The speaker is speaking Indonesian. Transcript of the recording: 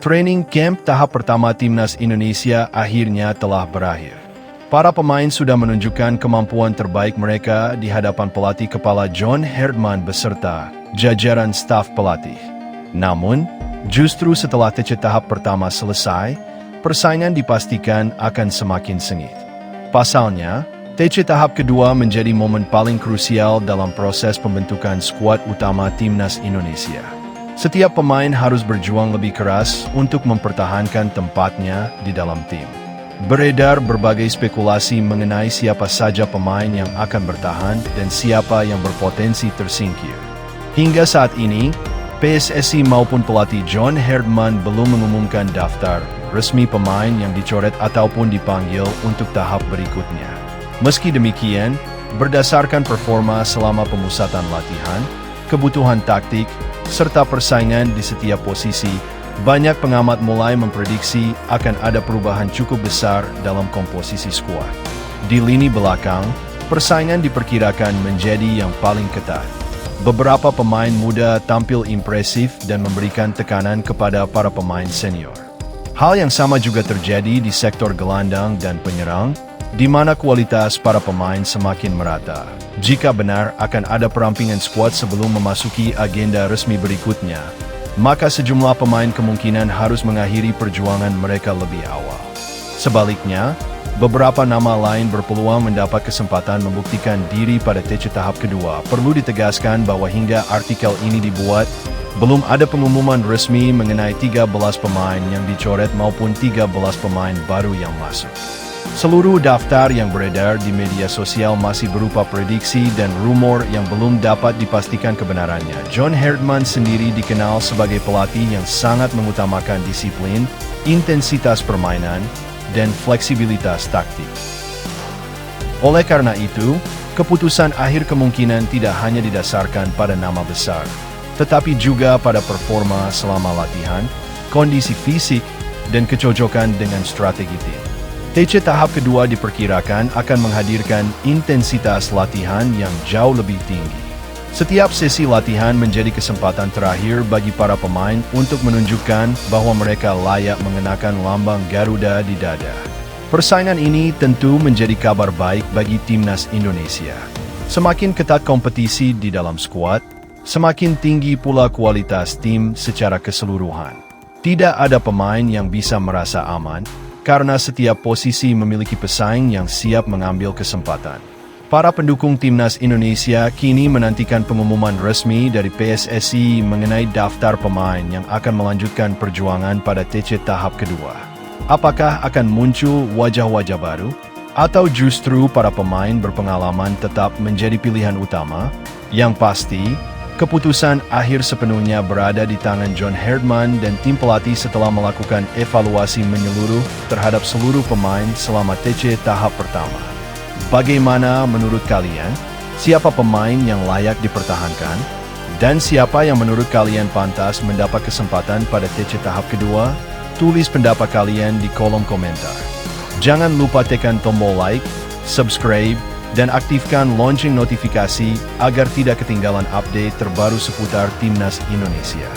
Training camp tahap pertama Timnas Indonesia akhirnya telah berakhir. Para pemain sudah menunjukkan kemampuan terbaik mereka di hadapan pelatih kepala John Herdman beserta jajaran staf pelatih. Namun, justru setelah TC tahap pertama selesai, persaingan dipastikan akan semakin sengit. Pasalnya, TC tahap kedua menjadi momen paling krusial dalam proses pembentukan skuad utama Timnas Indonesia. Setiap pemain harus berjuang lebih keras untuk mempertahankan tempatnya di dalam tim. Beredar berbagai spekulasi mengenai siapa saja pemain yang akan bertahan dan siapa yang berpotensi tersingkir. Hingga saat ini, PSSI maupun pelatih John Herdman belum mengumumkan daftar resmi pemain yang dicoret ataupun dipanggil untuk tahap berikutnya. Meski demikian, berdasarkan performa selama pemusatan latihan, kebutuhan taktik, serta persaingan di setiap posisi, banyak pengamat mulai memprediksi akan ada perubahan cukup besar dalam komposisi skuad. Di lini belakang, persaingan diperkirakan menjadi yang paling ketat. Beberapa pemain muda tampil impresif dan memberikan tekanan kepada para pemain senior. Hal yang sama juga terjadi di sektor gelandang dan penyerang, di mana kualitas para pemain semakin merata. Jika benar akan ada perampingan skuad sebelum memasuki agenda resmi berikutnya, maka sejumlah pemain kemungkinan harus mengakhiri perjuangan mereka lebih awal. Sebaliknya, beberapa nama lain berpeluang mendapat kesempatan membuktikan diri pada TC tahap kedua. Perlu ditegaskan bahwa hingga artikel ini dibuat, belum ada pengumuman resmi mengenai 13 pemain yang dicoret maupun 13 pemain baru yang masuk. Seluruh daftar yang beredar di media sosial masih berupa prediksi dan rumor yang belum dapat dipastikan kebenarannya. John Herdman sendiri dikenal sebagai pelatih yang sangat mengutamakan disiplin, intensitas permainan, dan fleksibilitas taktik. Oleh karena itu, keputusan akhir kemungkinan tidak hanya didasarkan pada nama besar, tetapi juga pada performa selama latihan, kondisi fisik, dan kecocokan dengan strategi tim. TC tahap kedua diperkirakan akan menghadirkan intensitas latihan yang jauh lebih tinggi. Setiap sesi latihan menjadi kesempatan terakhir bagi para pemain untuk menunjukkan bahwa mereka layak mengenakan lambang Garuda di dada. Persaingan ini tentu menjadi kabar baik bagi Timnas Indonesia. Semakin ketat kompetisi di dalam skuad, semakin tinggi pula kualitas tim secara keseluruhan. Tidak ada pemain yang bisa merasa aman, karena setiap posisi memiliki pesaing yang siap mengambil kesempatan. Para pendukung Timnas Indonesia kini menantikan pengumuman resmi dari PSSI mengenai daftar pemain yang akan melanjutkan perjuangan pada TC tahap kedua. Apakah akan muncul wajah-wajah baru? Atau justru para pemain berpengalaman tetap menjadi pilihan utama? Yang pasti, keputusan akhir sepenuhnya berada di tangan John Herdman dan tim pelatih setelah melakukan evaluasi menyeluruh terhadap seluruh pemain selama TC tahap pertama. Bagaimana menurut kalian? Siapa pemain yang layak dipertahankan? Dan siapa yang menurut kalian pantas mendapat kesempatan pada TC tahap kedua? Tulis pendapat kalian di kolom komentar. Jangan lupa tekan tombol like, subscribe, dan aktifkan lonceng notifikasi agar tidak ketinggalan update terbaru seputar Timnas Indonesia.